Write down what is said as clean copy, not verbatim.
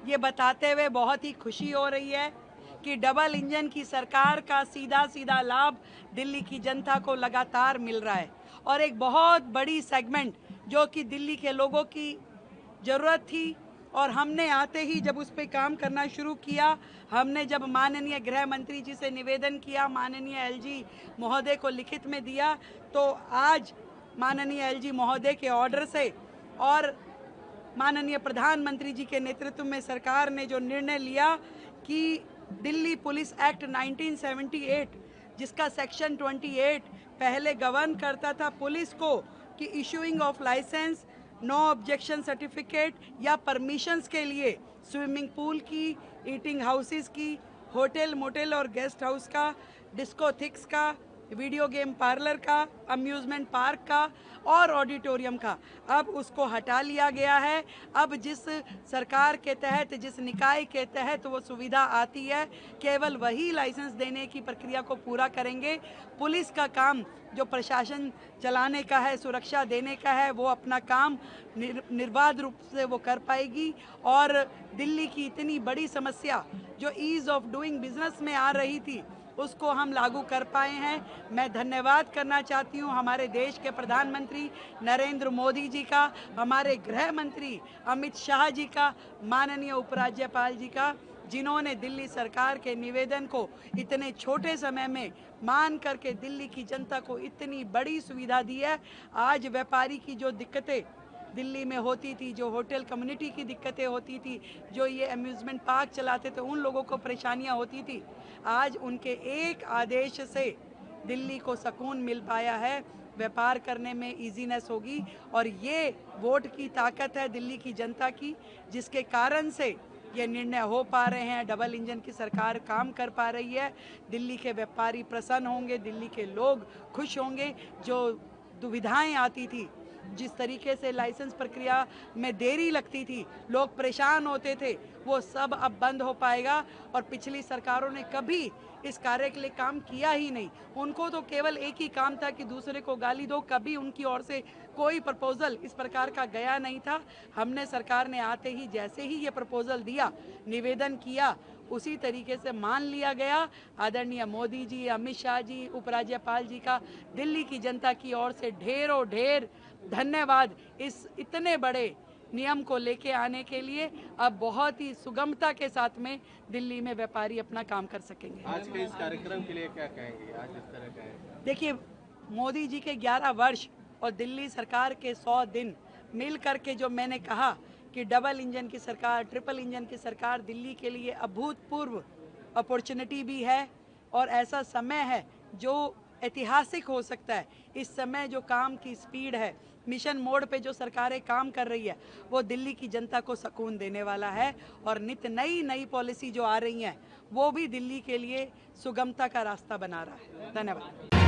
ये बताते हुए बहुत ही खुशी हो रही है कि डबल इंजन की सरकार का सीधा सीधा लाभ दिल्ली की जनता को लगातार मिल रहा है। और एक बहुत बड़ी सेगमेंट जो कि दिल्ली के लोगों की ज़रूरत थी, और हमने आते ही जब उस पर काम करना शुरू किया, हमने जब माननीय गृह मंत्री जी से निवेदन किया, माननीय एलजी महोदय को लिखित में दिया, तो आज माननीय एलजी महोदय के ऑर्डर से और माननीय प्रधानमंत्री जी के नेतृत्व में सरकार ने जो निर्णय लिया कि दिल्ली पुलिस एक्ट 1978, जिसका सेक्शन 28 पहले गवर्न करता था पुलिस को कि issuing of licence, no objection certificate या परमिशंस के लिए स्विमिंग पूल की, ईटिंग हाउसेस की, होटल मोटेल और गेस्ट हाउस का, डिस्कोथिक्स का, वीडियो गेम पार्लर का, अम्यूज़मेंट पार्क का और ऑडिटोरियम का, अब उसको हटा लिया गया है। अब जिस सरकार के तहत, जिस निकाय के तहत वो सुविधा आती है, केवल वही लाइसेंस देने की प्रक्रिया को पूरा करेंगे। पुलिस का काम जो प्रशासन चलाने का है, सुरक्षा देने का है, वो अपना काम निर्बाध रूप से वो कर पाएगी। और दिल्ली की इतनी बड़ी समस्या जो ईज़ ऑफ डूइंग बिजनेस में आ रही थी, उसको हम लागू कर पाए हैं। मैं धन्यवाद करना चाहती हूँ हमारे देश के प्रधानमंत्री नरेंद्र मोदी जी का, हमारे गृह मंत्री अमित शाह जी का, माननीय उपराज्यपाल जी का, जिन्होंने दिल्ली सरकार के निवेदन को इतने छोटे समय में मान करके दिल्ली की जनता को इतनी बड़ी सुविधा दी है। आज व्यापारी की जो दिक्कतें दिल्ली में होती थी, जो होटल कम्युनिटी की दिक्कतें होती थी, जो ये अम्यूज़मेंट पार्क चलाते थे उन लोगों को परेशानियां होती थी, आज उनके एक आदेश से दिल्ली को सुकून मिल पाया है। व्यापार करने में इजीनेस होगी और ये वोट की ताकत है दिल्ली की जनता की, जिसके कारण से ये निर्णय हो पा रहे हैं। डबल इंजन की सरकार काम कर पा रही है। दिल्ली के व्यापारी प्रसन्न होंगे, दिल्ली के लोग खुश होंगे। जो दुविधाएं आती थी, जिस तरीके से लाइसेंस प्रक्रिया में देरी लगती थी, लोग परेशान होते थे, वो सब अब बंद हो पाएगा। और पिछली सरकारों ने कभी इस कार्य के लिए काम किया ही नहीं। उनको तो केवल एक ही काम था कि दूसरे को गाली दो, कभी उनकी ओर से कोई प्रपोजल इस प्रकार का गया नहीं था। हमने सरकार ने आते ही जैसे ही ये प्रपोजल दिया, निवेदन किया, उसी तरीके से मान लिया गया। आदरणीय मोदी जी, अमित शाह जी, उपराज्यपाल जी का दिल्ली की जनता की ओर से ढेरों ढेर धन्यवाद इस इतने बड़े नियम को लेके आने के लिए। अब बहुत ही सुगमता के साथ में दिल्ली में व्यापारी अपना काम कर सकेंगे। आज के इस कार्यक्रम के लिए क्या कहेंगे? आज इस तरह का है, देखिए, मोदी जी के 11 वर्ष और दिल्ली सरकार के 100 दिन मिल करके जो मैंने कहा कि डबल इंजन की सरकार, ट्रिपल इंजन की सरकार दिल्ली के लिए अभूतपूर्व अपॉर्चुनिटी भी है और ऐसा समय है जो ऐतिहासिक हो सकता है। इस समय जो काम की स्पीड है, मिशन मोड पे जो सरकारें काम कर रही है, वो दिल्ली की जनता को सुकून देने वाला है। और नित नई नई पॉलिसी जो आ रही हैं, वो भी दिल्ली के लिए सुगमता का रास्ता बना रहा है। धन्यवाद।